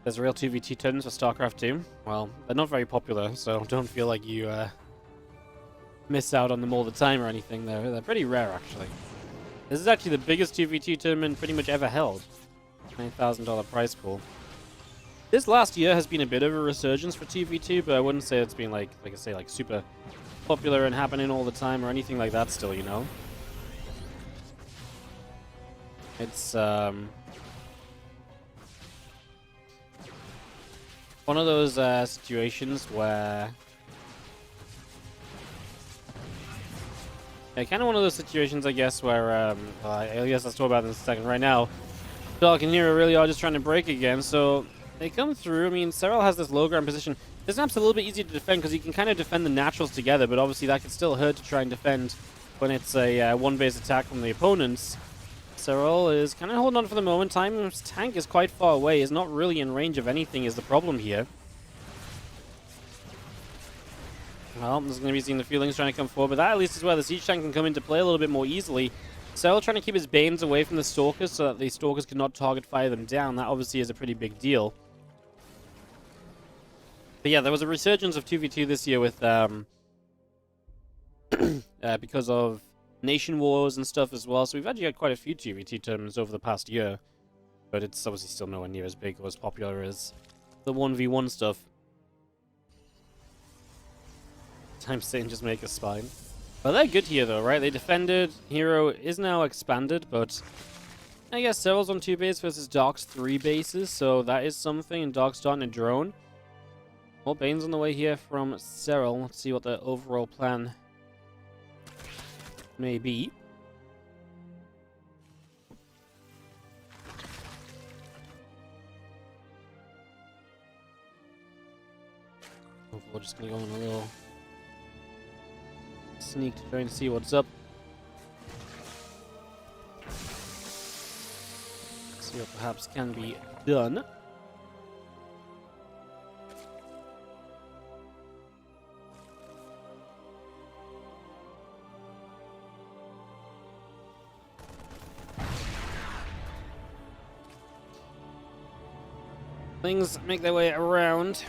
There's real 2v2 turns for StarCraft 2. Well, they're not very popular, so don't feel like you miss out on them all the time or anything. They're pretty rare, actually. This is actually the biggest 2v2 tournament pretty much ever held. $9,000 prize pool. This last year has been a bit of a resurgence for 2v2, but I wouldn't say it's been like I say, like super popular and happening all the time or anything like that still, you know? It's one of those situations where kind of one of those situations, I guess, where I guess let's talk about it in a second. Right now, Dark and Hero really are just trying to break again, so they come through. I mean, Serral has this low ground position. This map's a little bit easier to defend because you can kind of defend the naturals together, but obviously that can still hurt to try and defend when it's a one-base attack from the opponents. Serral is kind of holding on for the moment. Time's tank is quite far away. Is not really in range of anything is the problem here. Well, there's going to be seeing the feelings trying to come forward, but that at least is where the siege tank can come into play a little bit more easily. Serral trying to keep his Banes away from the Stalkers so that the Stalkers cannot target fire them down. That obviously is a pretty big deal. But yeah, there was a resurgence of 2v2 this year with because of nation wars and stuff as well. So we've actually had quite a few 2v2 tournaments over the past year, but it's obviously still nowhere near as big or as popular as the 1v1 stuff. Time saying just make a spine. But they're good here though, right? They defended. Hero is now expanded, but I guess Serral's on 2 bases versus Dark's 3 bases, so that is something, and Dark's starting a drone. More Banes on the way here from Serral. Let's see what the overall plan may be. We're just gonna go on a little sneak to try and see what's up. See what perhaps can be done. Things make their way around.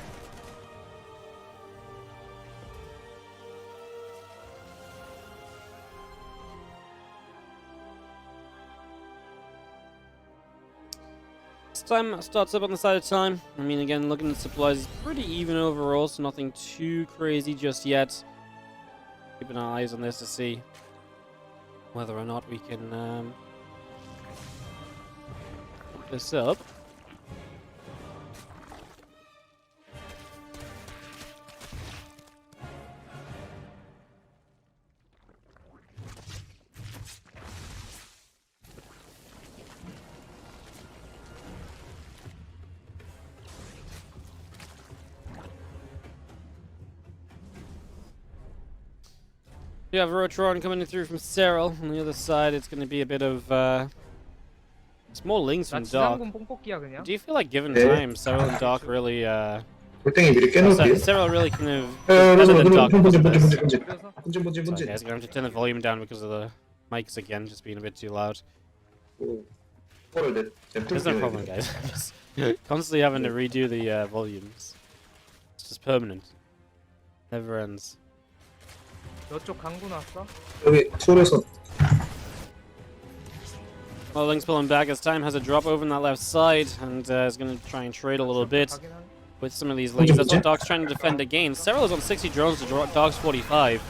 Time starts up on the side of Time. I mean, again, looking at supplies, it's pretty even overall, so nothing too crazy just yet. Keeping our eyes on this to see whether or not we can put this up. You have Rotron coming in through from Serral. On the other side, it's going to be a bit of small links 나 from Dark. 지상군 뽕뽑기야 그냥. Do you feel like, given Yeah. time, Serral and Dark really, 골땡이 미리 깨놓을게요. Serral really kind of 에, better than 그래서 Dark because of this. 본진. 그래서 본진. Sorry guys, I'm going to turn the volume down because of the mics again, just being a bit too loud. There's no problem, guys. I'm just constantly having to redo the volumes. It's just permanent. Never ends. 너쪽 강구 났어? 여기 솔에서 Well, Link's pulling back as Time has a drop over on that left side and is going to try and trade a little bit 가긴 하네. with some of these links. That's what Dark's trying to defend against. Serral is on 60 drones to Dark's 45.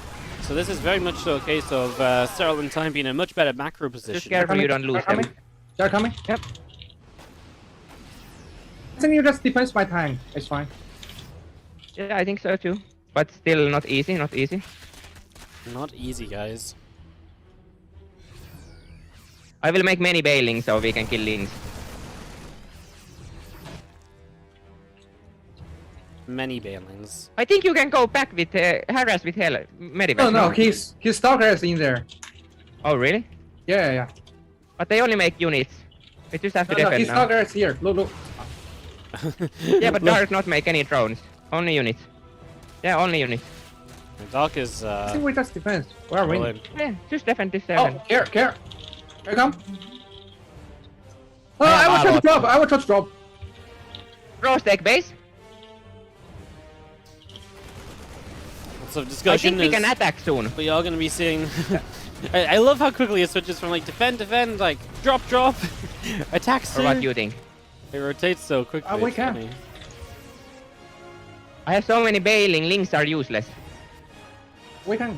So this is very much so a case of Serral and Time being in a much better macro Just position. careful you don't lose them. They're coming? Yep. I think you just defense my tank. It's fine. Yeah, I think so too. But still not easy, not easy. Not easy, guys. I will make many bailings so we can kill Lings. Many bailings. I think you can go back with harass with hell Medivac. No, no, his stalker is in there. Oh really? Yeah. But they only make units. We just have to No, defend his now. stalker is here. Look. Yeah, but Dark not make any drones. Only units. Yeah, only units. Dark is I think we just defense. We're winning. well, Yeah, just defend this Oh, 7. here. Here you come. Oh, have I will try a to drop. I will try to drop. Bro, stake base. lots of I discussion. think we is- can attack soon. We are going to be seeing... I love how quickly it switches from like defend, like drop, attack Or soon. what do you think? It rotates so quickly. We it's can. funny. I have so many bailing, links are useless. We can.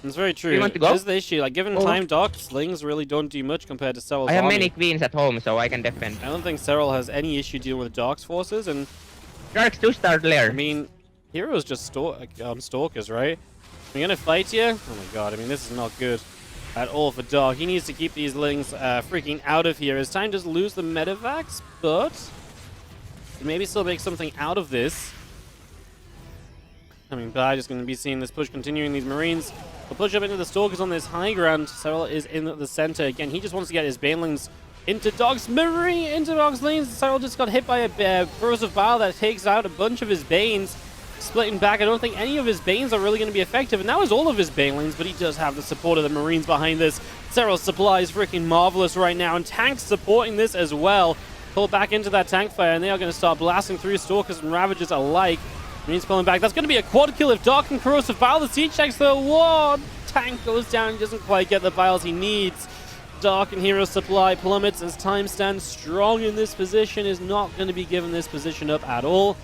It's very true. you want to go? This is the issue. Like, given Oh. time dock, slings really don't do much compared to Serral's I have army. many queens at home, so I can defend. I don't think Serral has any issue dealing with Dark's forces, and Dark's 2-star lair. I mean, heroes just stalkers, right? We're gonna fight here? Oh my god, I mean, this is not good at all for Dark. He needs to keep these lings freaking out of here. His time does lose the medevacs, but maybe still make something out of this. I mean, Bad is going to be seeing this push continuing. These Marines will push up into the Stalkers on this high ground. Serral is in the center. Again, he just wants to get his Banelings into Dog's lanes. Serral just got hit by a Corrosive Bile that takes out a bunch of his Banes. Splitting back, I don't think any of his Banes are really going to be effective, and that was all of his Banelings, but he does have the support of the Marines behind this. Serral's supply is freaking marvelous right now, and tanks supporting this as well. Pull back into that tank fire, and they are going to start blasting through Stalkers and Ravagers alike. Marines pulling back. That's going to be a quad kill if Dark and Corrosive Bile. The siege checks though. Whoa! Tank goes down. He doesn't quite get the Biles he needs. Dark and Hero supply plummets as time stands strong in this position. Is not going to be given this position up at all.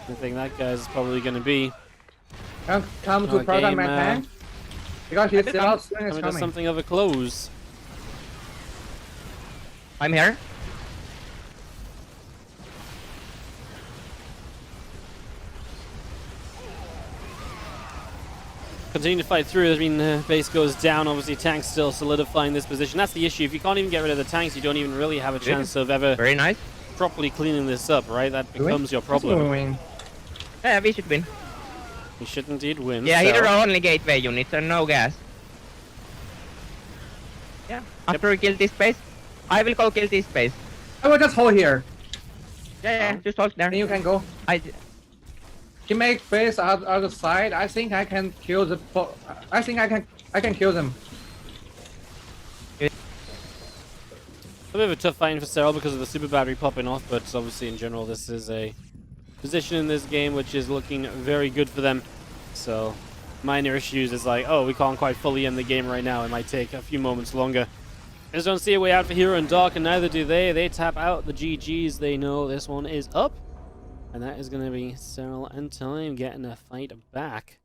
I think that guy's probably going to be. Come to program my tank. Because he's still out. Swing is coming to coming. something of a close. I'm here. Continue to fight through. I mean, base goes down. Obviously, tanks still solidifying this position. That's the issue. If you can't even get rid of the tanks, you don't even really have a chance of ever Very nice. properly cleaning this up, right? That becomes your problem. Win. Yeah, we should win. You should indeed win. Yeah, so. here are only gateway units and no gas. Yeah, after we kill this base, I will go kill this base. I will just hold here. Yeah, just hold there. Then you can go. He make base out the side. I think I can kill the. I think I can kill them. A bit of a tough fight for Serral because of the super battery popping off, but obviously in general this is a position in this game which is looking very good for them. So minor issues is like, oh, we can't quite fully end the game right now. It might take a few moments longer. I just don't see a way out for Hero and Dark, and neither do they. They tap out the GGs. They know this one is up. And that is going to be Serral and Time getting a fight back.